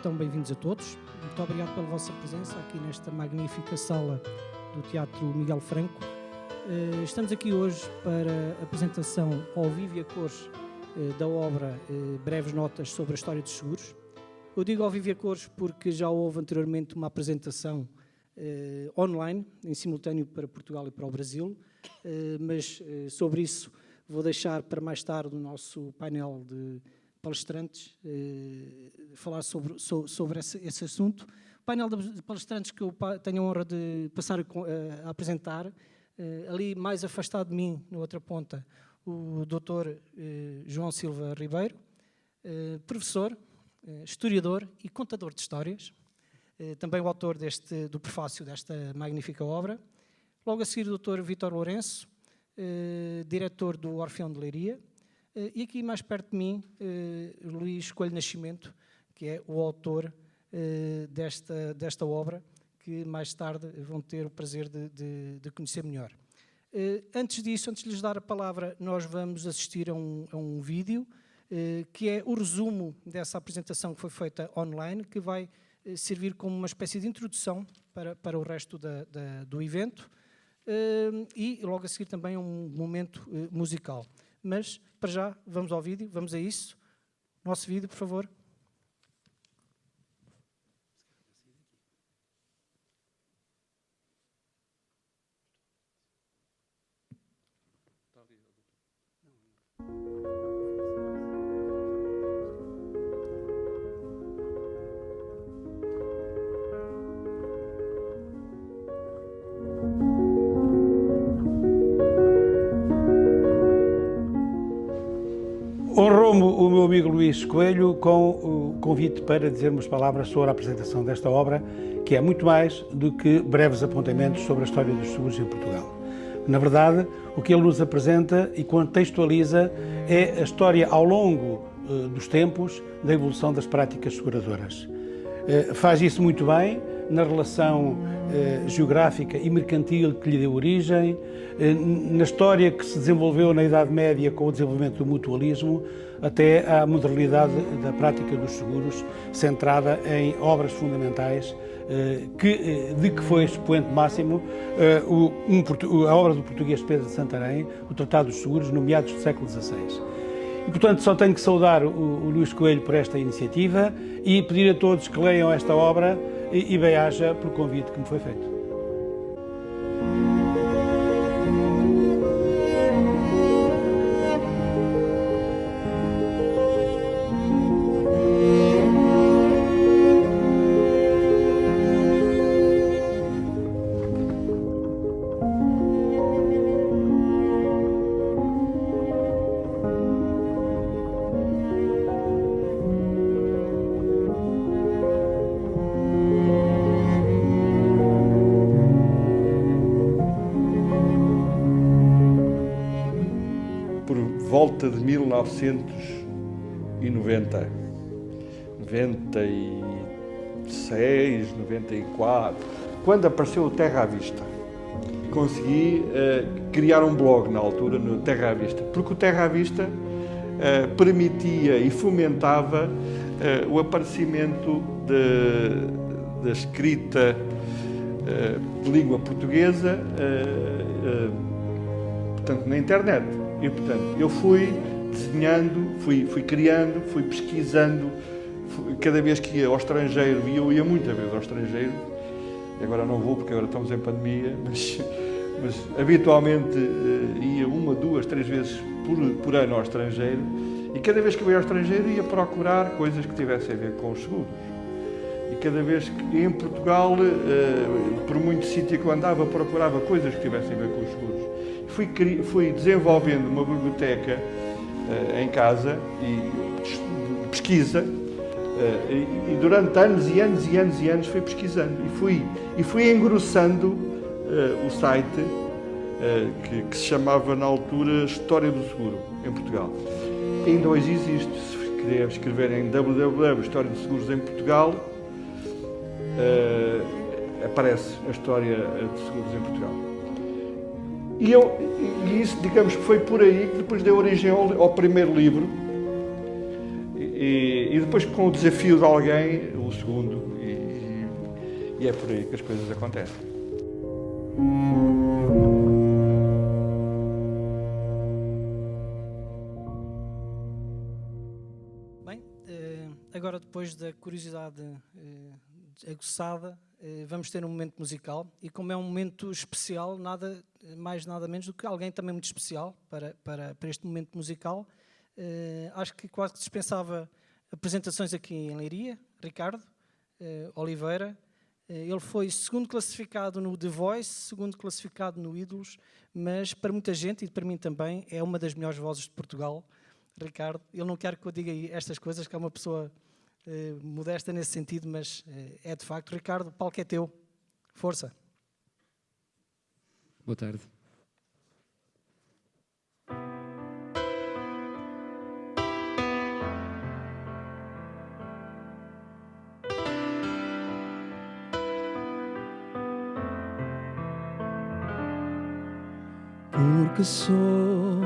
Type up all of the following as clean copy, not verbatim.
então bem-vindos a todos. Muito obrigado pela vossa presença aqui nesta magnífica sala do Teatro Miguel Franco. Estamos aqui hoje para a apresentação ao vivo e a cores da obra Breves Notas sobre a História dos Seguros. Eu digo ao vivo e a cores porque já houve anteriormente uma apresentação online, em simultâneo para Portugal e para o Brasil, mas sobre isso vou deixar para mais tarde o nosso painel de palestrantes falar sobre esse assunto. O painel de palestrantes que eu tenho a honra de passar a apresentar, ali mais afastado de mim, na outra ponta, o Dr. João Silva Ribeiro, professor, historiador e contador de histórias, também o autor do prefácio desta magnífica obra. Logo a seguir o Dr. Vítor Lourenço, diretor do Orfeão de Leiria, e aqui mais perto de mim, Luís Coelho Nascimento, que é o autor desta obra, que mais tarde vão ter o prazer de conhecer melhor. Antes disso, antes de lhes dar a palavra, nós vamos assistir a um vídeo, que é o resumo dessa apresentação que foi feita online, que vai servir como uma espécie de introdução para o resto do evento, e logo a seguir também um momento musical. Mas, para já, vamos ao vídeo, vamos a isso. Nosso vídeo, por favor. Honrou-me o meu amigo Luís Coelho com o convite para dizer umas palavras sobre a apresentação desta obra, que é muito mais do que breves apontamentos sobre a história dos seguros em Portugal. Na verdade, o que ele nos apresenta e contextualiza é a história ao longo dos tempos da evolução das práticas seguradoras. Faz isso muito bem na relação geográfica e mercantil que lhe deu origem, na história que se desenvolveu na Idade Média com o desenvolvimento do mutualismo, até à modernidade da prática dos seguros, centrada em obras fundamentais, de que foi expoente máximo a obra do português Pedro de Santarém, o Tratado dos Seguros, no meados do século XVI. E, portanto, só tenho que saudar o Luís Coelho por esta iniciativa e pedir a todos que leiam esta obra e bem-aja pelo convite que me foi feito. Volta de 1990, 96, 94, quando apareceu o Terra à Vista. Consegui criar um blog na altura no Terra à Vista, porque o Terra à Vista permitia e fomentava o aparecimento da escrita de língua portuguesa, portanto, na internet. E, portanto, eu fui desenhando, fui criando, fui pesquisando, cada vez que ia ao estrangeiro, e eu ia muitas vezes ao estrangeiro, agora não vou porque agora estamos em pandemia, mas habitualmente ia 1, 2, 3 vezes por ano ao estrangeiro, e cada vez que eu ia ao estrangeiro ia procurar coisas que tivessem a ver com os seguros. E cada vez que em Portugal, por muito sítio que eu andava, procurava coisas que tivessem a ver com os seguros. Fui desenvolvendo uma biblioteca em casa de pesquisa e durante anos e anos e anos e anos fui pesquisando e fui engrossando o site que se chamava na altura História do Seguro em Portugal. Ainda hoje existe, se quiser escrever em www História dos Seguros em Portugal, aparece a História de Seguros em Portugal. E isso, digamos que foi por aí que depois deu origem ao primeiro livro, E depois com o desafio de alguém, o segundo, e é por aí que as coisas acontecem. Bem, agora depois da curiosidade aguçada, vamos ter um momento musical, e como é um momento especial, nada mais nada menos do que alguém também muito especial para este momento musical, acho que quase que dispensava apresentações aqui em Leiria. Ricardo Oliveira, ele foi segundo classificado no The Voice, segundo classificado no Ídolos, mas para muita gente, e para mim também, é uma das melhores vozes de Portugal. Ricardo, ele não quer que eu diga estas coisas, que é uma pessoa modesta nesse sentido, mas é de facto. Ricardo, o palco é teu. Força. Boa tarde. Porque sou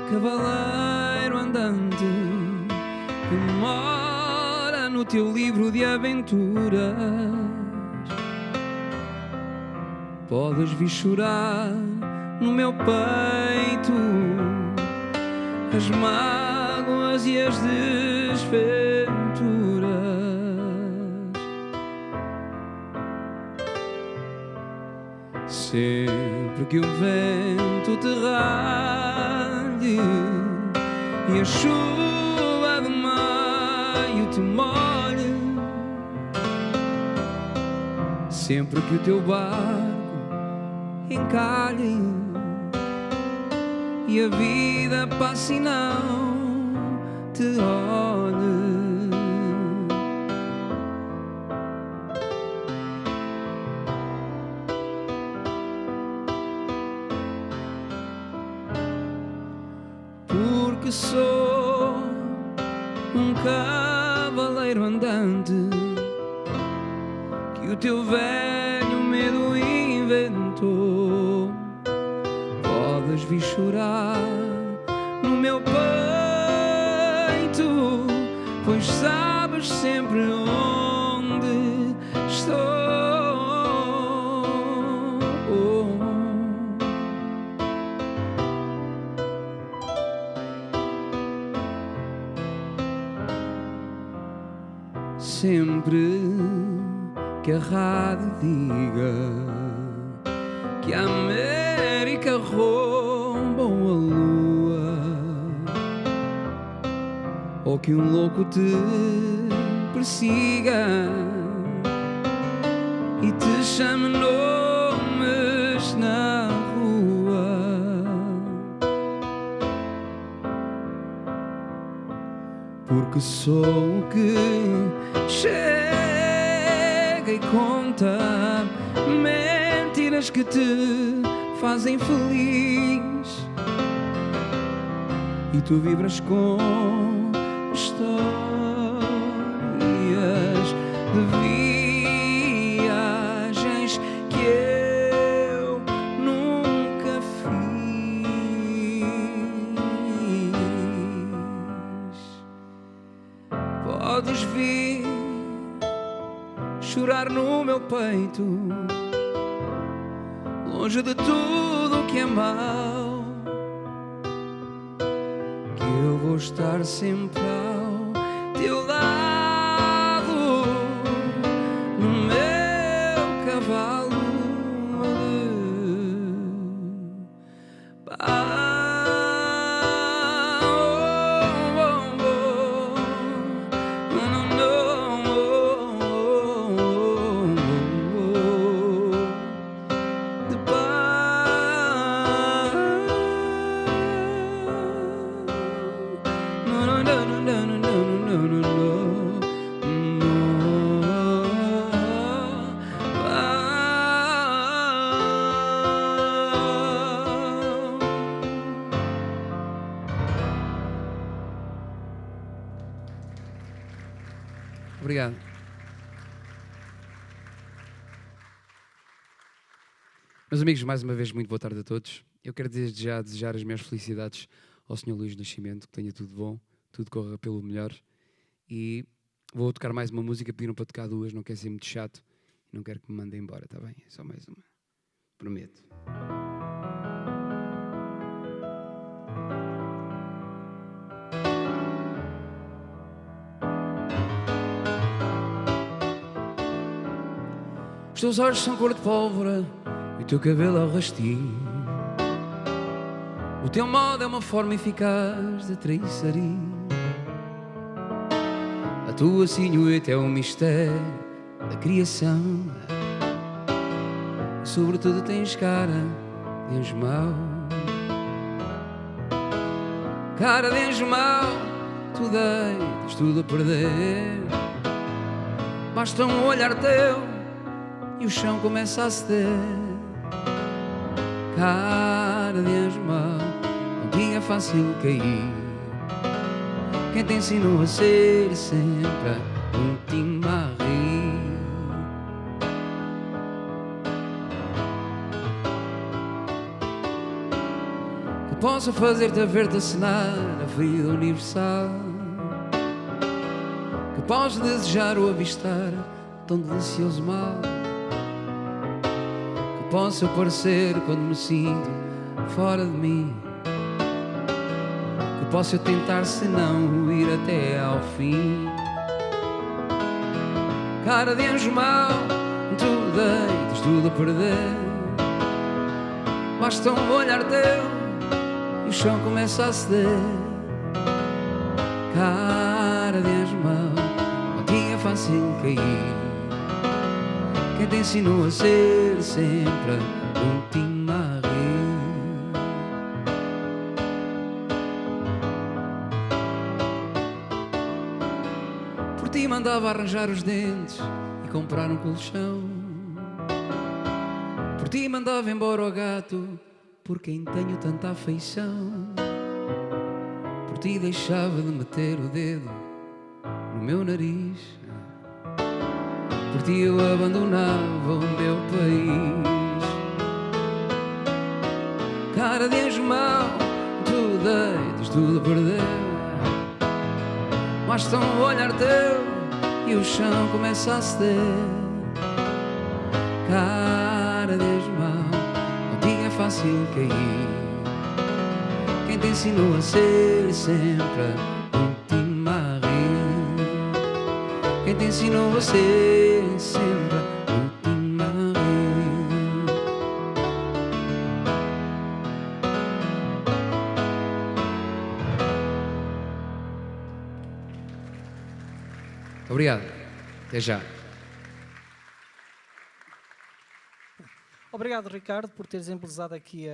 cavaleiro andante que mora no teu livro de aventuras. Podes vir chorar no meu peito as mágoas e as desventuras. Sempre que o vento te ralhe e a chuva de maio te molhe, sempre que o teu barco encalhe e a vida passe e não te olhe. Porque sou um cavaleiro andante que o teu velho medo inventou. Podes vir chorar no meu peito, pois sabes sempre onde estou. Sempre que a rádio diga que a América roubou a lua, ou que um louco te persiga e te chame nomes na rua, porque sou o que chega e conta mentiras que te fazem feliz, e tu vibras com histórias de viagens que eu nunca fiz. Podes vir chorar no meu peito, longe de tudo que é mau, que eu vou estar sempre ao teu lado, no meu cavalo de paz. Obrigado. Meus amigos, mais uma vez, muito boa tarde a todos. Eu quero desde já desejar as minhas felicidades ao Sr. Luís Nascimento, que tenha tudo bom, tudo corra pelo melhor. E vou tocar mais uma música, pediram para tocar 2, não quero ser muito chato. Não quero que me mandem embora, está bem? É só mais uma. Prometo. Os teus olhos são cor de pólvora e o teu cabelo é o rastinho. O teu modo é uma forma eficaz de traiçaria. A tua silhueta é um mistério da criação. E sobretudo tens cara de anjo mau. Cara de anjo mau, tu deitas tudo a perder. Basta um olhar teu e o chão começa a ceder. Cara de anjo mau, não tinha fácil cair. Quem te ensinou a ser sempre a última a rir? Que possa fazer-te a ver-te acenar a ferida universal. Que podes desejar ou avistar tão delicioso mal. Que possa parecer quando me sinto fora de mim. Que possa tentar se não ir até ao fim. Cara de anjo mau, tu deitas tudo a perder. Basta um olhar teu e o chão começa a ceder. Cara de anjo mau, não tinha fácil cair. Quem te ensinou a ser sempre a última a rir? Por ti mandava arranjar os dentes e comprar um colchão. Por ti mandava embora o gato, por quem tenho tanta afeição. Por ti deixava de meter o dedo no meu nariz. Por ti eu abandonava o meu país. Cara de anjo mau, tu deitas tudo a perder. Basta um olhar teu e o chão começa a ceder. Cara de anjo mau, não tinha fácil cair. Quem te ensinou a ser sempre a última a rir? Quem te ensinou a ser sempre a última a rir? Obrigado. Até já. Obrigado, Ricardo, por teres embelezado aqui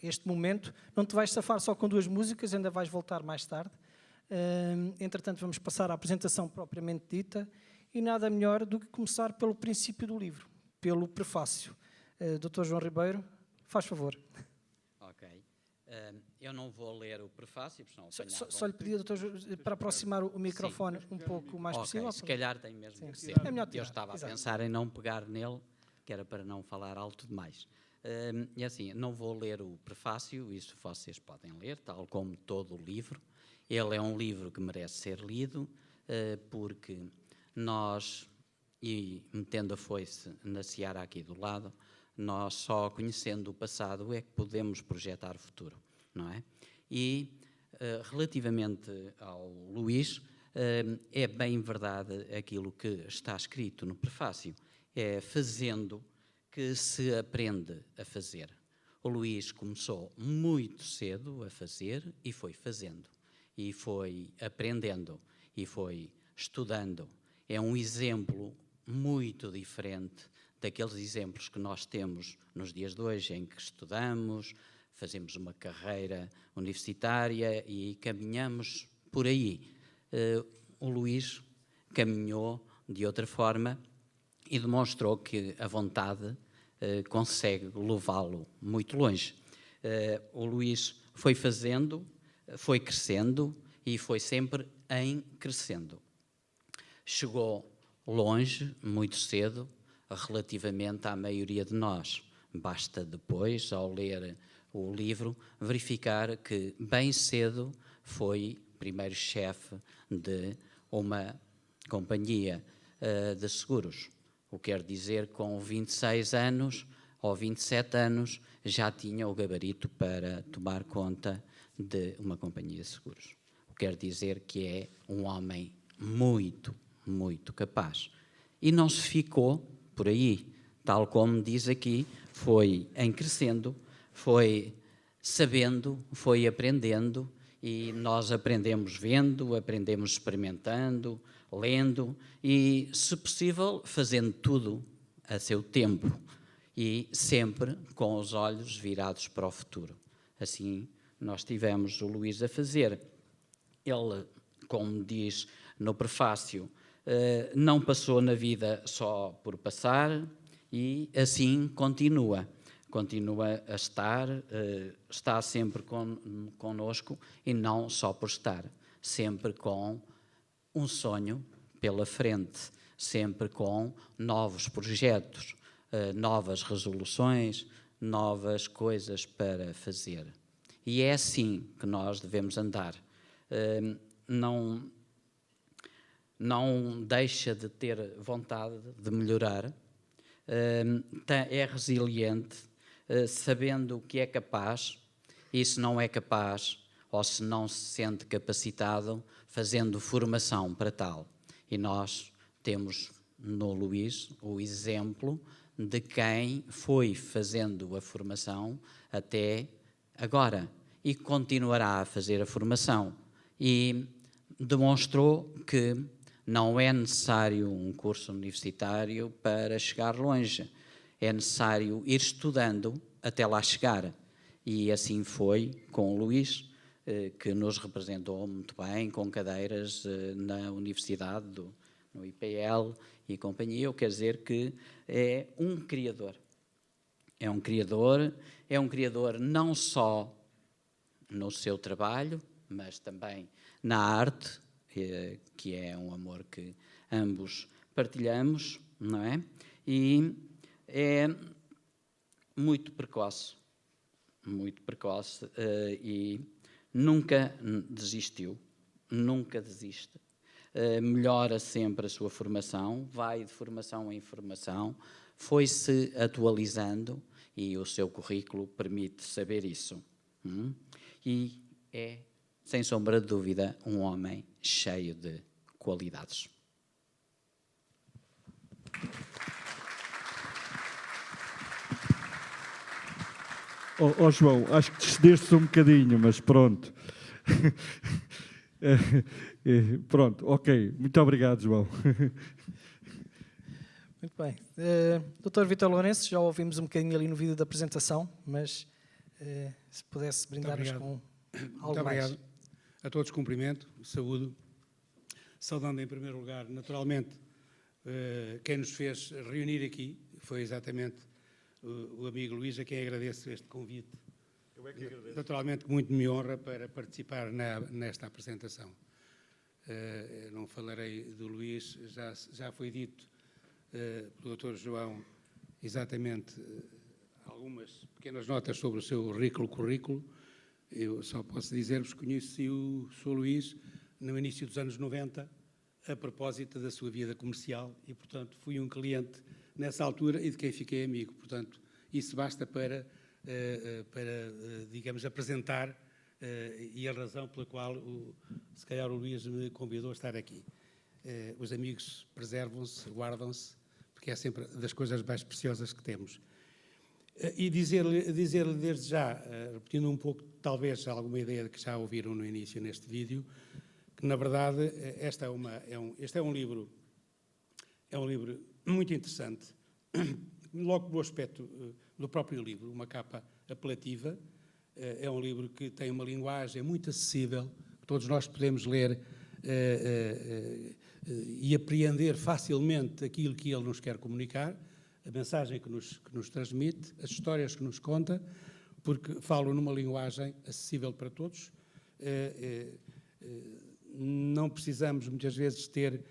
este momento. Não te vais safar só com 2 músicas, ainda vais voltar mais tarde. Entretanto, vamos passar à apresentação propriamente dita e nada melhor do que começar pelo princípio do livro, pelo prefácio. Dr. João Ribeiro, faz favor. Ok. Eu não vou ler o prefácio, porque senão Só lhe pedia, Dr. João, para aproximar o microfone um pouco mais possível. Se calhar tem mesmo que ser. É melhor tirar. Eu estava Exato. a pensar em não pegar nele, que era para não falar alto demais. E assim, não vou ler o prefácio, isso vocês podem ler, tal como todo o livro. Ele é um livro que merece ser lido, porque nós, e metendo a foice na seara aqui do lado, nós só conhecendo o passado é que podemos projetar o futuro, não é? E relativamente ao Luís, é bem verdade aquilo que está escrito no prefácio, é fazendo que se aprende a fazer. O Luís começou muito cedo a fazer e foi fazendo, e foi aprendendo, e foi estudando. É um exemplo muito diferente daqueles exemplos que nós temos nos dias de hoje, em que estudamos, fazemos uma carreira universitária e caminhamos por aí. O Luís caminhou de outra forma e demonstrou que a vontade consegue levá-lo muito longe. O Luís foi fazendo, foi crescendo e foi sempre em crescendo. Chegou longe, muito cedo, relativamente à maioria de nós. Basta depois, ao ler o livro, verificar que bem cedo foi primeiro chefe de uma companhia de seguros. O que quer dizer que com 26 anos ou 27 anos já tinha o gabarito para tomar conta de uma companhia de seguros. O que quer dizer que é um homem muito, muito capaz. E não se ficou por aí, tal como diz aqui, foi em crescendo, foi sabendo, foi aprendendo, e nós aprendemos vendo, aprendemos experimentando, lendo e, se possível, fazendo tudo a seu tempo e sempre com os olhos virados para o futuro. Assim, nós tivemos o Luís a fazer. Ele, como diz no prefácio, não passou na vida só por passar e assim continua a estar, está sempre connosco e não só por estar, sempre com um sonho pela frente, sempre com novos projetos, novas resoluções, novas coisas para fazer. E é assim que nós devemos andar. Não deixa de ter vontade de melhorar, é resiliente, sabendo o que é capaz, e se não é capaz, ou se não se sente capacitado, fazendo formação para tal. E nós temos no Luís o exemplo de quem foi fazendo a formação até agora e continuará a fazer a formação. E demonstrou que não é necessário um curso universitário para chegar longe. É necessário ir estudando até lá chegar. E assim foi com o Luís, que nos representou muito bem, com cadeiras na universidade, no IPL e companhia. Eu quero dizer que é um criador. É um criador não só no seu trabalho, mas também na arte, que é um amor que ambos partilhamos, não é? E é muito precoce e nunca desistiu, nunca desiste. Melhora sempre a sua formação, vai de formação em formação, foi-se atualizando e o seu currículo permite saber isso. E é, sem sombra de dúvida, um homem cheio de qualidades. João, acho que te cedeste um bocadinho, mas pronto. Pronto, ok. Muito obrigado, João. Muito bem. Dr. Vítor Lourenço, já ouvimos um bocadinho ali no vídeo da apresentação, mas se pudesse brindar-nos com algo mais. Muito obrigado. A todos cumprimento, saúdo. Saudando em primeiro lugar, naturalmente, quem nos fez reunir aqui foi exatamente o amigo Luís, a quem agradeço este convite. Eu é que agradeço. Naturalmente, muito me honra para participar nesta apresentação. Não falarei do Luís, já foi dito pelo Dr. João exatamente algumas pequenas notas sobre o seu rico currículo. Eu só posso dizer-vos que conheci o Sr. Luís no início dos anos 90, a propósito da sua vida comercial, e, portanto, fui um cliente nessa altura e de quem fiquei amigo. Portanto, isso basta para digamos, apresentar e a razão pela qual, se calhar, o Luís me convidou a estar aqui. Os amigos preservam-se, guardam-se, porque é sempre das coisas mais preciosas que temos. E dizer-lhe desde já, repetindo um pouco, talvez, alguma ideia que já ouviram no início neste vídeo, que, na verdade, este é um livro muito interessante, logo pelo aspecto do próprio livro, uma capa apelativa. É um livro que tem uma linguagem muito acessível, que todos nós podemos ler e apreender facilmente aquilo que ele nos quer comunicar, a mensagem que nos transmite, as histórias que nos conta, porque falo numa linguagem acessível para todos. Não precisamos, muitas vezes, ter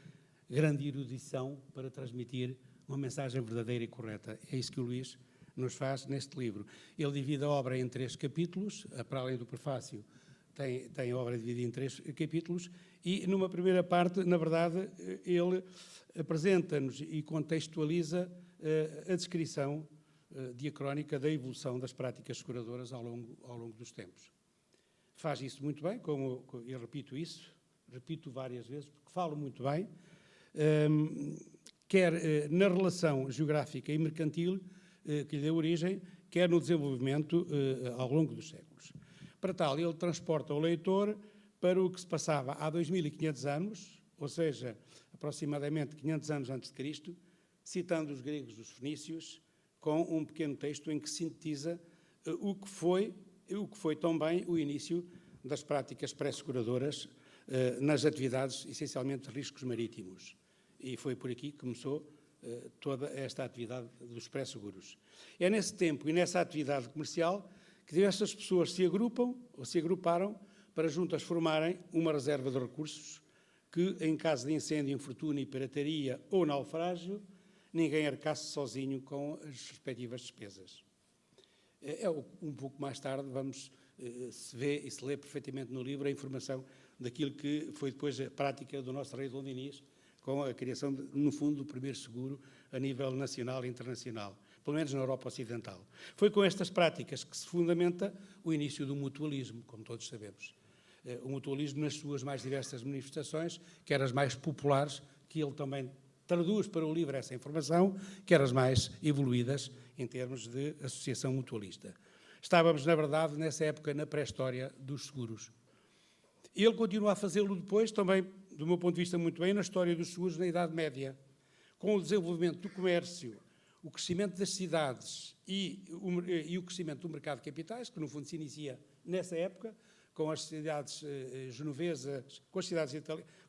grande erudição para transmitir uma mensagem verdadeira e correta. É isso que o Luís nos faz neste livro. Ele divide a obra em 3 capítulos, para além do prefácio, tem a obra dividida em 3 capítulos, e numa primeira parte, na verdade, ele apresenta-nos e contextualiza a descrição diacrónica da evolução das práticas seguradoras ao longo dos tempos. Faz isso muito bem, como eu repito várias vezes, porque falo muito bem, quer na relação geográfica e mercantil que lhe deu origem, quer no desenvolvimento ao longo dos séculos. Para tal, ele transporta o leitor para o que se passava há 2500 anos, ou seja, aproximadamente 500 anos antes de Cristo, citando os gregos e os fenícios, com um pequeno texto em que sintetiza o que foi também o início das práticas pré-seguradoras nas atividades, essencialmente de riscos marítimos. E foi por aqui que começou toda esta atividade dos pré-seguros. É nesse tempo e nessa atividade comercial que diversas pessoas se agrupam ou se agruparam para juntas formarem uma reserva de recursos que, em caso de incêndio, infortúnio, pirataria ou naufrágio, ninguém arcasse sozinho com as respectivas despesas. Um pouco mais tarde se vê e se lê perfeitamente no livro a informação daquilo que foi depois a prática do nosso rei Dom Dinis, com a criação, no fundo, do primeiro seguro a nível nacional e internacional, pelo menos na Europa Ocidental. Foi com estas práticas que se fundamenta o início do mutualismo, como todos sabemos. O mutualismo nas suas mais diversas manifestações, quer as mais populares, que ele também traduz para o livro essa informação, quer as mais evoluídas em termos de associação mutualista. Estávamos, na verdade, nessa época, na pré-história dos seguros. Ele continua a fazê-lo depois, também, do meu ponto de vista, muito bem, na história dos seguros na Idade Média, com o desenvolvimento do comércio, o crescimento das cidades e o crescimento do mercado de capitais, que no fundo se inicia nessa época, com as cidades genovesas, com as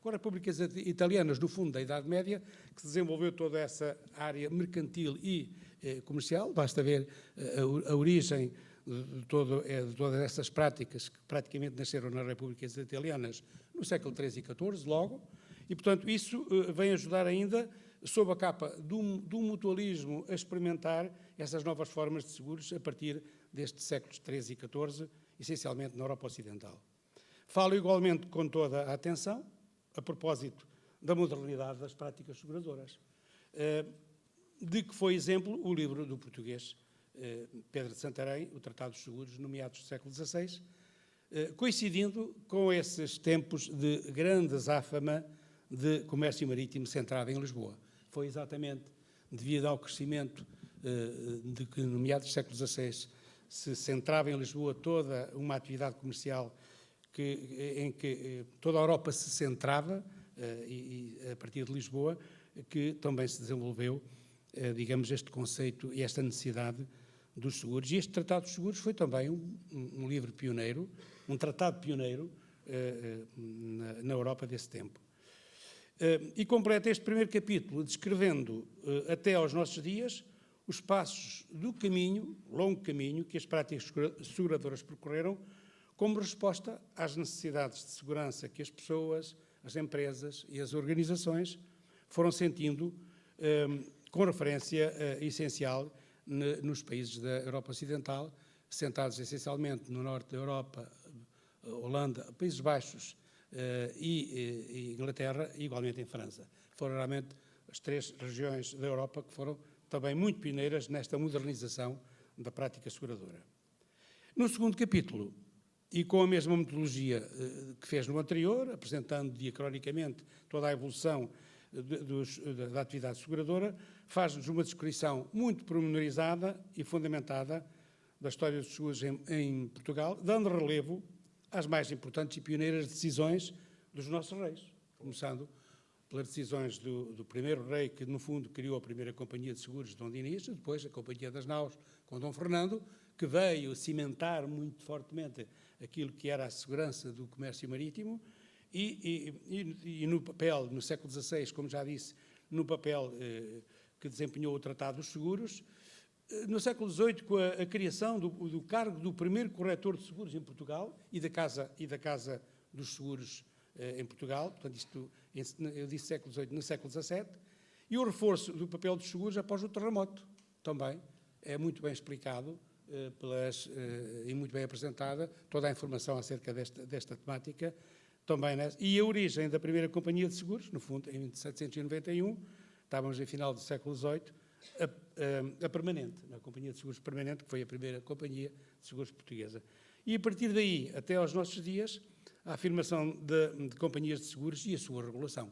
repúblicas italianas, no fundo, da Idade Média, que se desenvolveu toda essa área mercantil e comercial. Basta ver a origem de todas essas práticas que praticamente nasceram nas repúblicas italianas no século XIII e XIV, logo, e, portanto, isso vem ajudar ainda, sob a capa do mutualismo, a experimentar essas novas formas de seguros a partir destes séculos XIII e XIV, essencialmente na Europa Ocidental. Falo igualmente com toda a atenção, a propósito da modernidade das práticas seguradoras, de que foi exemplo o livro do português Pedro de Santarém, o Tratado dos Seguros, nomeados do século XVI, coincidindo com esses tempos de grande azáfama de comércio marítimo centrado em Lisboa. Foi exatamente devido ao crescimento de que, no meados do século XVI, se centrava em Lisboa toda uma atividade comercial em que toda a Europa se centrava, e a partir de Lisboa, que também se desenvolveu, digamos, este conceito e esta necessidade dos seguros. E este Tratado dos Seguros foi também um livro pioneiro, um tratado pioneiro na Europa desse tempo. E completa este primeiro capítulo descrevendo até aos nossos dias os passos do caminho, longo caminho, que as práticas seguradoras percorreram como resposta às necessidades de segurança que as pessoas, as empresas e as organizações foram sentindo com referência essencial nos países da Europa Ocidental, sentados essencialmente no norte da Europa, Holanda, Países Baixos e Inglaterra, e igualmente em França. Foram realmente as 3 regiões da Europa que foram também muito pioneiras nesta modernização da prática seguradora. No segundo capítulo, e com a mesma metodologia que fez no anterior, apresentando diacronicamente toda a evolução da atividade seguradora, faz-nos uma descrição muito pormenorizada e fundamentada da história dos seguros em Portugal, dando relevo às mais importantes e pioneiras decisões dos nossos reis, começando pelas decisões do primeiro rei, que no fundo criou a primeira companhia de seguros, Dom Dinis, depois a Companhia das Naus, com Dom Fernando, que veio cimentar muito fortemente aquilo que era a segurança do comércio marítimo, e no papel, no século XVI, como já disse, no papel que desempenhou o Tratado dos Seguros. No século XVIII, com a criação do cargo do primeiro corretor de seguros em Portugal e da Casa dos Seguros em Portugal, portanto, isto, eu disse século XVIII, no século XVII, e o reforço do papel dos seguros após o terremoto, também é muito bem explicado e muito bem apresentada, toda a informação acerca desta temática. Também, e a origem da primeira companhia de seguros, no fundo, em 1791, estávamos em final do século XVIII, a Permanente, a Companhia de Seguros Permanente, que foi a primeira companhia de seguros portuguesa. E a partir daí, até aos nossos dias, a afirmação de companhias de seguros e a sua regulação.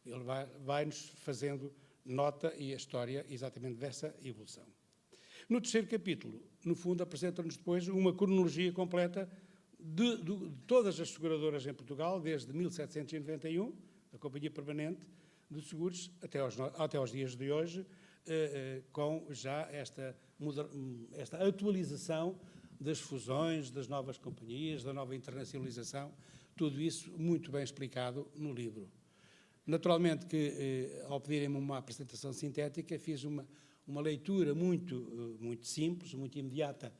Ele vai-nos fazendo nota e a história exatamente dessa evolução. No terceiro capítulo, no fundo, apresenta-nos depois uma cronologia completa de todas as seguradoras em Portugal, desde 1791, a Companhia Permanente de Seguros, até aos dias de hoje, com já esta atualização das fusões, das novas companhias, da nova internacionalização, tudo isso muito bem explicado no livro. Naturalmente que, ao pedirem-me uma apresentação sintética, fiz uma leitura muito simples, muito imediata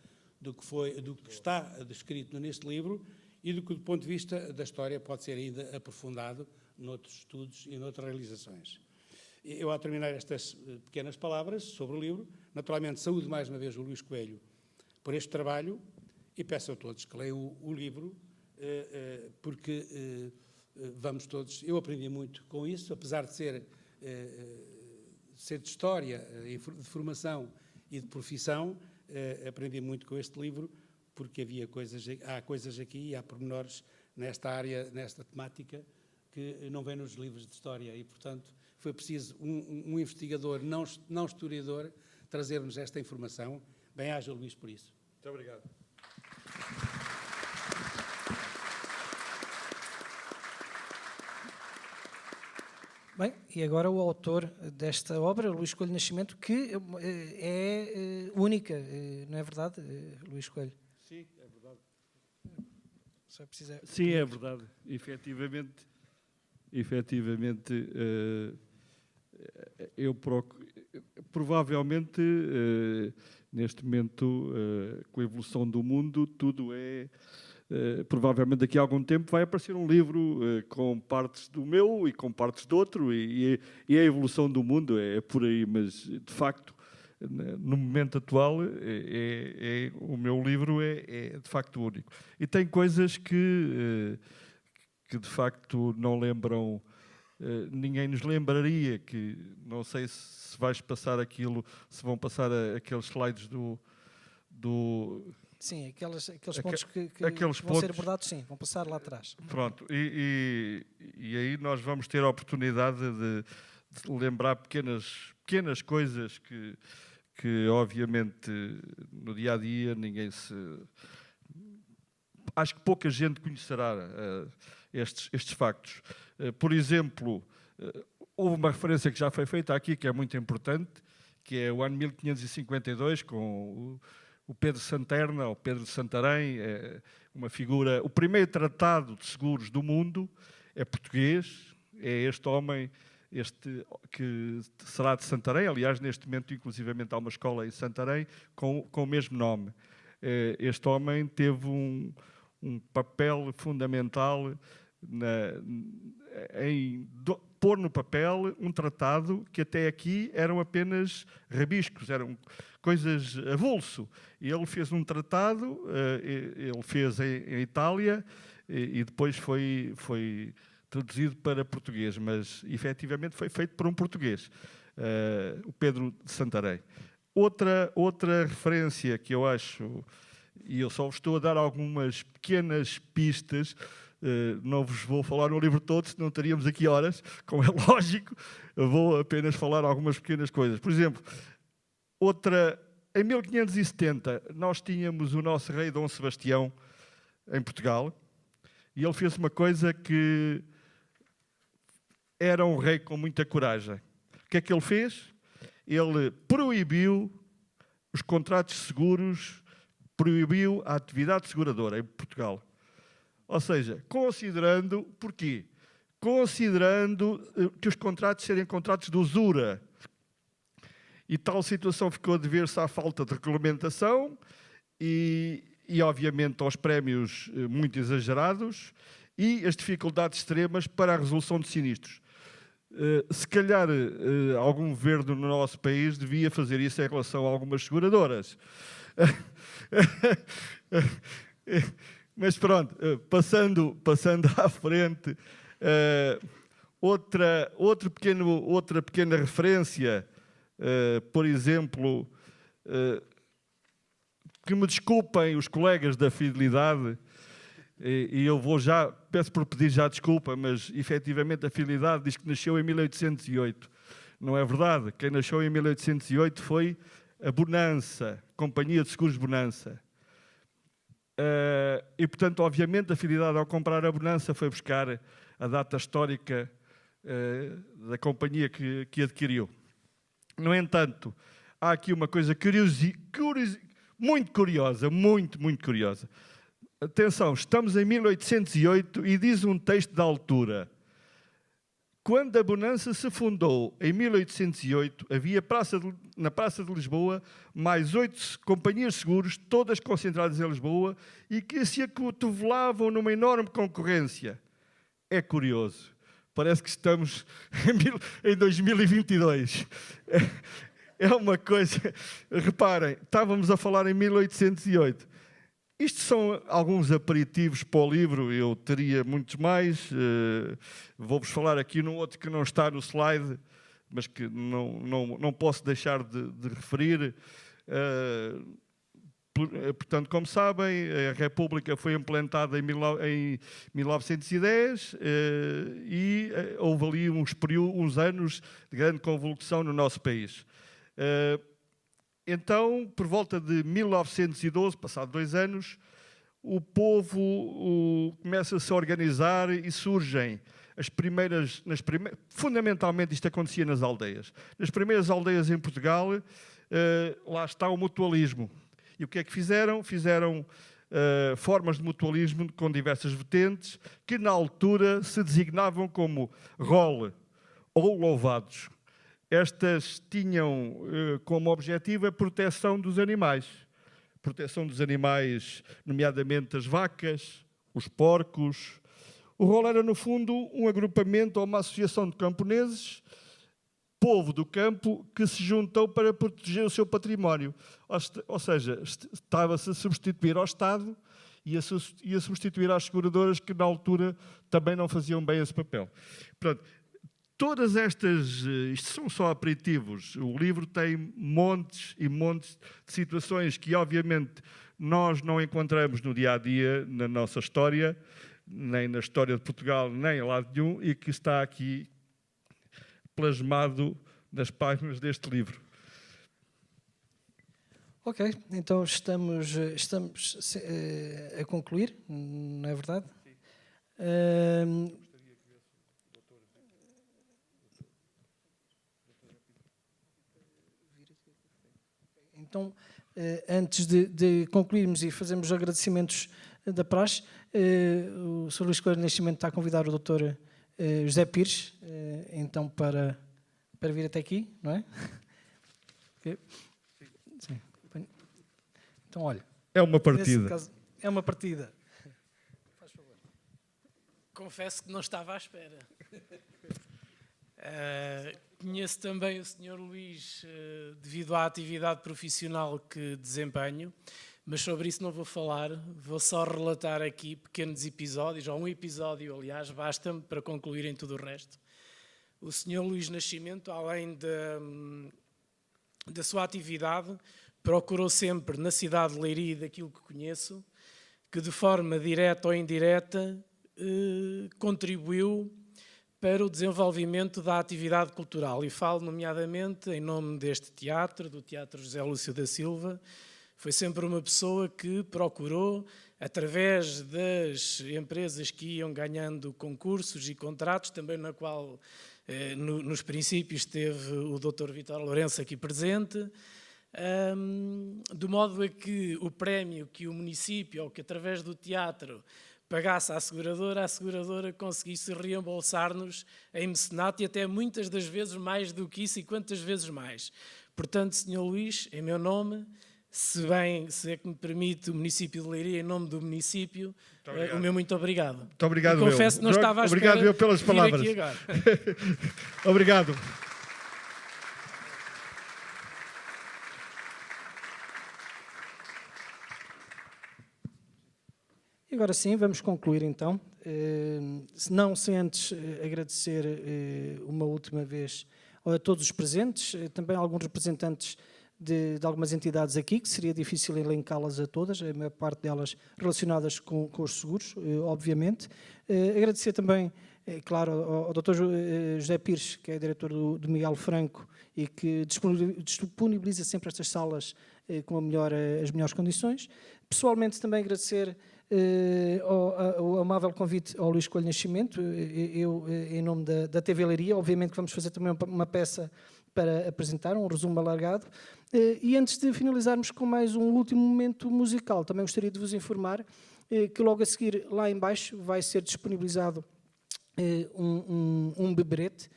do que está descrito neste livro e do que, do ponto de vista da história, pode ser ainda aprofundado noutros estudos e noutras realizações. Eu, ao terminar estas pequenas palavras sobre o livro, naturalmente saúdo mais uma vez o Luís Coelho por este trabalho e peço a todos que leiam o livro, porque vamos todos... Eu aprendi muito com isso, apesar de ser de história, de formação e de profissão, aprendi muito com este livro, porque há coisas aqui e há pormenores nesta área, nesta temática, que não vem nos livros de história e, portanto, foi preciso um investigador, não historiador, trazer-nos esta informação. Bem-aja, Luís, por isso. Muito obrigado. Bem, e agora o autor desta obra, Luís Coelho Nascimento, que é única, não é verdade, Luís Coelho? Sim, é verdade. Só precisa... Sim, é verdade. Efetivamente, eu procuro, provavelmente, neste momento, com a evolução do mundo, tudo é... provavelmente daqui a algum tempo vai aparecer um livro com partes do meu e com partes do outro, e a evolução do mundo é por aí, mas, de facto, no momento atual, o meu livro é de facto único. E tem coisas que de facto não lembram, ninguém nos lembraria, que não sei se vais passar aquilo, se vão passar aqueles slides do Sim, aqueles pontos que aqueles vão ser abordados, sim, vão passar lá atrás. Pronto, e aí nós vamos ter a oportunidade de lembrar pequenas coisas que obviamente no dia-a-dia ninguém se... Acho que pouca gente conhecerá estes factos. Por exemplo, houve uma referência que já foi feita aqui, que é muito importante, que é o ano 1552, com o Pedro Santerna, ou Pedro de Santarém, é uma figura... O primeiro tratado de seguros do mundo é português, é este homem, que será de Santarém. Aliás, neste momento, inclusivamente, há uma escola em Santarém com o mesmo nome. Este homem teve um papel fundamental em pôr no papel um tratado que até aqui eram apenas rabiscos, eram coisas avulso. E ele fez um tratado, ele fez em Itália e depois foi traduzido para português, mas efetivamente foi feito por um português, o Pedro de Santarém. Outra referência que eu acho, e eu só vos estou a dar algumas pequenas pistas, não vos vou falar no livro todo, senão estaríamos aqui horas, como é lógico, eu vou apenas falar algumas pequenas coisas. Por exemplo, em 1570, nós tínhamos o nosso rei Dom Sebastião em Portugal, e ele fez uma coisa que era um rei com muita coragem. O que é que ele fez? Ele proibiu os contratos seguros, proibiu a atividade seguradora em Portugal. Ou seja, considerando, porquê? Considerando que os contratos serem contratos de usura. E tal situação ficou a dever-se à falta de regulamentação e obviamente, aos prémios muito exagerados e as dificuldades extremas para a resolução de sinistros. Se calhar algum governo no nosso país devia fazer isso em relação a algumas seguradoras. Mas pronto, passando à frente, outra pequena referência, por exemplo, que me desculpem os colegas da Fidelidade, e eu peço por pedir já desculpa, mas efetivamente a Fidelidade diz que nasceu em 1808. Não é verdade. Quem nasceu em 1808 foi a Bonança, Companhia de Seguros Bonança. E, portanto, obviamente, a Fidelidade, ao comprar a Bonança, foi buscar a data histórica da companhia que adquiriu. No entanto, há aqui uma coisa muito curiosa, muito curiosa. Atenção, estamos em 1808 e diz um texto da altura: quando a Bonança se fundou em 1808, havia na Praça de Lisboa mais 8 companhias de seguros, todas concentradas em Lisboa, e que se acotovelavam numa enorme concorrência. É curioso. Parece que estamos em 2022. É uma coisa... Reparem, estávamos a falar em 1808. Isto são alguns aperitivos para o livro, eu teria muitos mais. Vou-vos falar aqui num outro que não está no slide, mas que não posso deixar de referir. Portanto, como sabem, a República foi implantada em 1910 e houve ali uns anos de grande convulsão no nosso país. Então, por volta de 1912, passado 2 anos, o povo começa-se a organizar e surgem fundamentalmente isto acontecia nas aldeias. Nas primeiras aldeias em Portugal, lá está o mutualismo. E o que é que fizeram? Fizeram formas de mutualismo com diversas vertentes, que na altura se designavam como role ou louvados. Estas tinham como objetivo a proteção dos animais. Proteção dos animais, nomeadamente as vacas, os porcos. O rol era, no fundo, um agrupamento ou uma associação de camponeses, povo do campo, que se juntou para proteger o seu património. Ou seja, estava-se a substituir ao Estado e a substituir às seguradoras, que na altura também não faziam bem esse papel. Portanto, todas estas, isto são só aperitivos, o livro tem montes e montes de situações que obviamente nós não encontramos no dia-a-dia, na nossa história, nem na história de Portugal, nem em lado nenhum, e que está aqui plasmado nas páginas deste livro. Ok, então estamos a concluir, não é verdade? Então, antes de concluirmos e fazermos os agradecimentos da praxe, o Sr. Luís Coelho Nascimento está a convidar o Dr. José Pires, então, para vir até aqui, não é? Okay. Sim. Então, olha. É uma partida. Caso, é uma partida. Faz favor. Confesso que não estava à espera. Conheço também o Sr. Luís devido à atividade profissional que desempenho, mas sobre isso não vou falar, vou só relatar aqui pequenos episódios, ou um episódio, aliás, basta-me para concluírem tudo o resto. O Sr. Luís Nascimento, além da sua atividade, procurou sempre, na cidade de Leiria, daquilo que conheço, que de forma direta ou indireta contribuiu para o desenvolvimento da atividade cultural. E falo nomeadamente em nome deste teatro, do Teatro José Lúcio da Silva. Foi sempre uma pessoa que procurou, através das empresas que iam ganhando concursos e contratos, também na qual, nos princípios, teve o Dr. Vítor Lourenço aqui presente, de modo a que o prémio que o município, ou que através do teatro, pagasse à seguradora, a seguradora conseguisse reembolsar-nos em mecenato e até muitas das vezes mais do que isso e quantas vezes mais. Portanto, Sr. Luís, em meu nome, se é que me permite o município de Leiria, em nome do município, o meu muito obrigado. Muito obrigado, e confesso que não estava à espera. Obrigado pelas palavras. Vir aqui agora. Obrigado. Agora sim, vamos concluir então. Não sem antes agradecer uma última vez a todos os presentes, também a alguns representantes de algumas entidades aqui, que seria difícil elencá-las a todas, a maior parte delas relacionadas com os seguros, obviamente. Agradecer também, claro, ao Dr. José Pires, que é diretor do Miguel Franco e que disponibiliza sempre estas salas com as melhores condições. Pessoalmente também agradecer o amável convite ao Luís Coelho Nascimento, eu em nome da TV Leiria, obviamente que vamos fazer também uma peça para apresentar, um resumo alargado. E antes de finalizarmos com mais um último momento musical, também gostaria de vos informar que logo a seguir, lá em baixo, vai ser disponibilizado um beberete,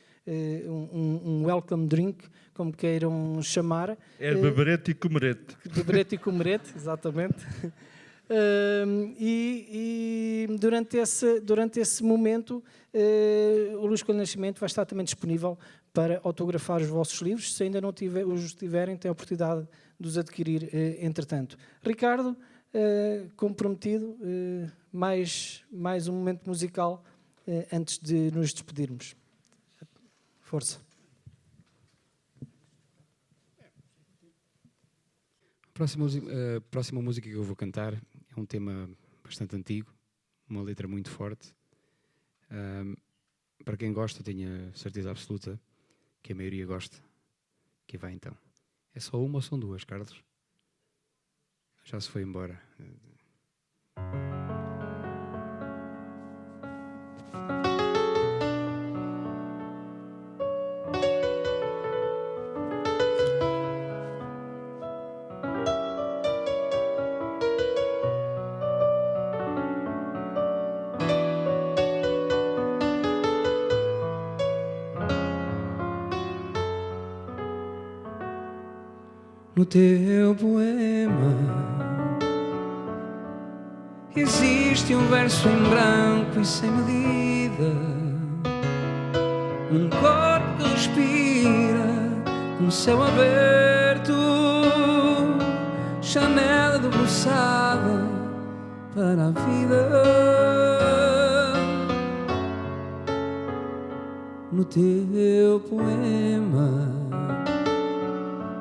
um welcome drink, como queiram chamar. É beberete e comerete. Beberete e comerete, exatamente. E durante esse momento o Luís Coelho Nascimento vai estar também disponível para autografar os vossos livros. Se ainda não os tiverem, tem a oportunidade de os adquirir entretanto. Ricardo, como prometido, mais um momento musical antes de nos despedirmos. Força. A próxima música que eu vou cantar é um tema bastante antigo, uma letra muito forte. Para quem gosta, tenho a certeza absoluta que a maioria gosta. Que vai então. É só uma ou são duas, Carlos? Já se foi embora. No teu poema existe um verso em branco e sem medida, um corpo que respira, um céu aberto, janela debruçada para a vida. No teu poema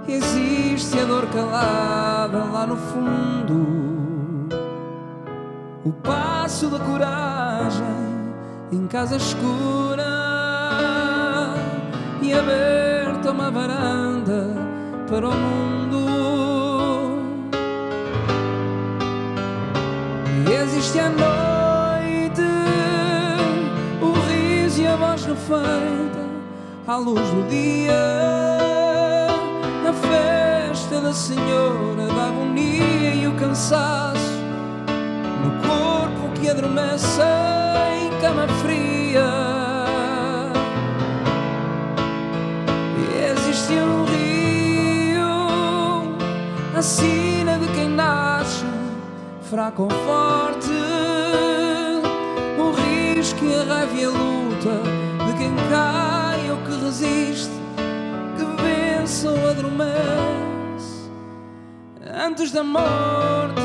existe a dor calada lá no fundo, o passo da coragem em casa escura e aberta uma varanda para o mundo. E existe a noite, o riso e a voz refeita à luz do dia, a festa da Senhora da agonia e o cansaço no corpo que adormece em cama fria. E existe um rio, a sina de quem nasce fraco ou forte, o risco e a raiva e a luta de quem cai ou que resiste, ou adormece antes da morte.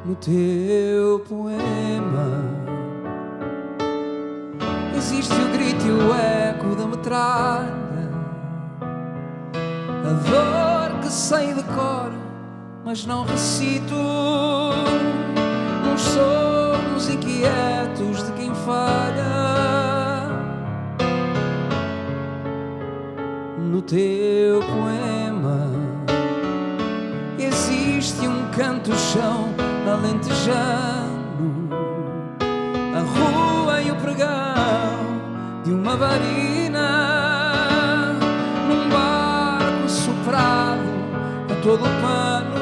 No teu poema existe o grito e o eco da metralha, a dor que sei de cor, mas não recito, uns sonhos inquietos de quem falha. No teu poema existe um canto-chão alentejano, a rua e o pregão de uma varina, num barco soprado a todo o pano.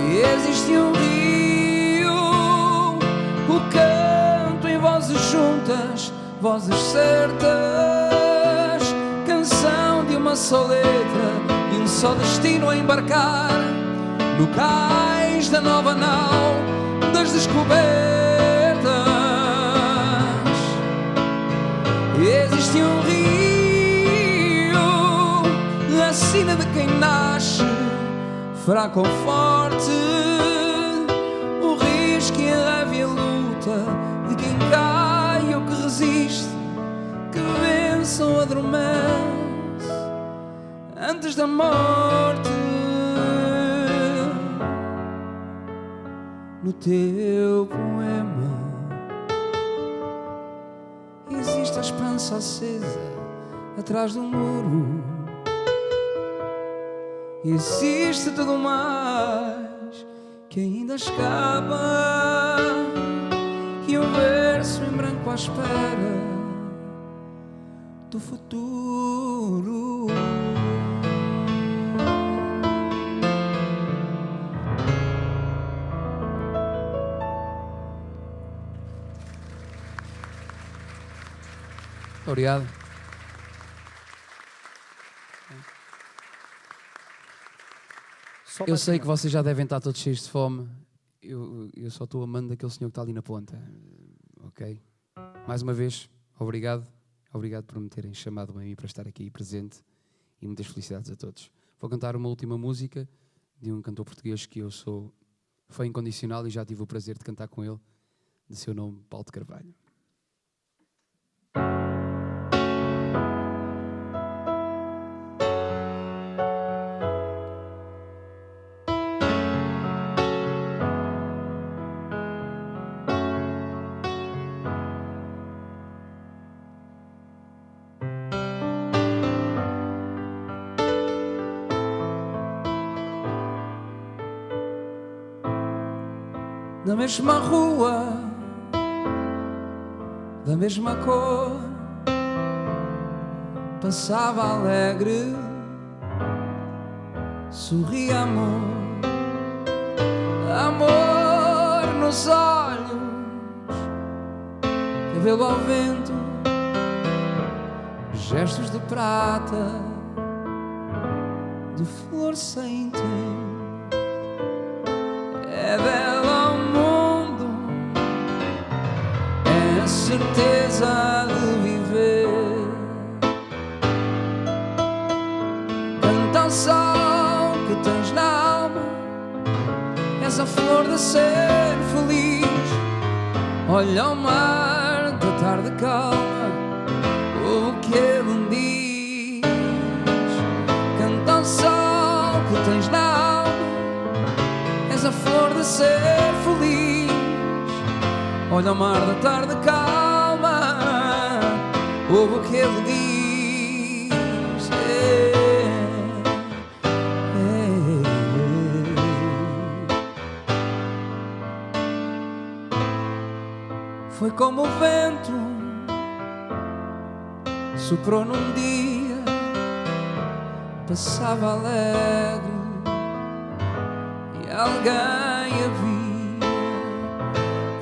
E existe um rio, o canto em vozes juntas, vozes certas, canção de uma só letra e um só destino a embarcar no cais da nova nau das descobertas. Existe um rio, a sina de quem nasce, fraco ou forte, o risco e a leve a luta de quem cai ou que resiste, que vence ou adormece antes da morte. No teu poema existe a esperança acesa atrás do muro. Existe tudo mais que ainda escapa, e um verso em branco à espera do futuro. Obrigado. Eu sei que vocês já devem estar todos cheios de fome. Eu só estou amando aquele senhor que está ali na ponta. Ok? Mais uma vez, obrigado. Obrigado por me terem chamado a mim para estar aqui presente. E muitas felicidades a todos. Vou cantar uma última música de um cantor português que eu sou fã incondicional e já tive o prazer de cantar com ele, de seu nome, Paulo de Carvalho. Na mesma rua, da mesma cor, passava alegre, sorria amor, amor nos olhos, cabelo ao vento, gestos de prata, de flor sem tempo. É bela ao mundo, é a certeza de viver. Canta ao sol que tens na alma, és a flor de ser feliz. Olha ao mar da tarde calma, ouve o que ele diz. Canta ao sol que tens na alma, és a flor de ser feliz. Olha o mar da tarde calma, ouve o que ele diz. Foi como o vento, soprou num dia, passava alegre, alguém a via.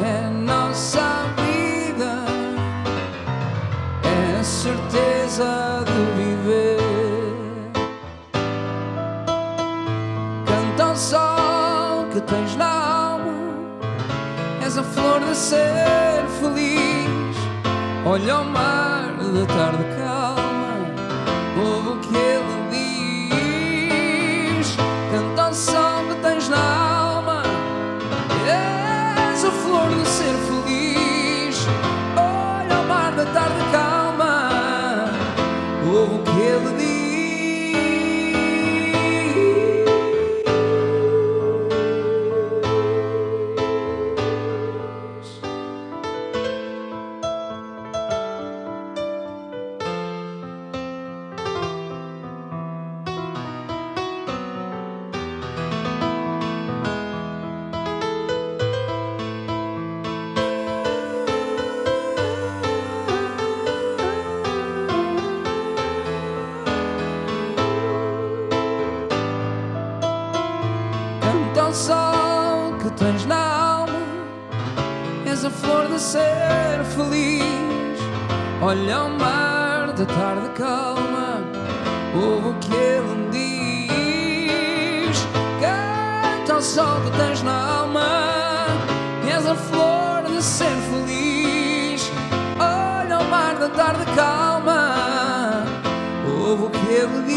É nossa vida, é a certeza de viver. Canta ao sol que tens na alma, és a flor de ser feliz. Olha ao mar da tarde calma, ouve o que ele diz. Canta ao sol que tens na alma, és a flor de ser feliz. Olha ao mar da tarde calma, ouve o que ele diz. Ao sol que tens na alma, és a flor de ser feliz. Olha o mar da tarde calma, ouve o que ele diz. Canta ao sol que tens na alma, és a flor de ser feliz. Olha o mar da tarde calma, ouve o que ele diz.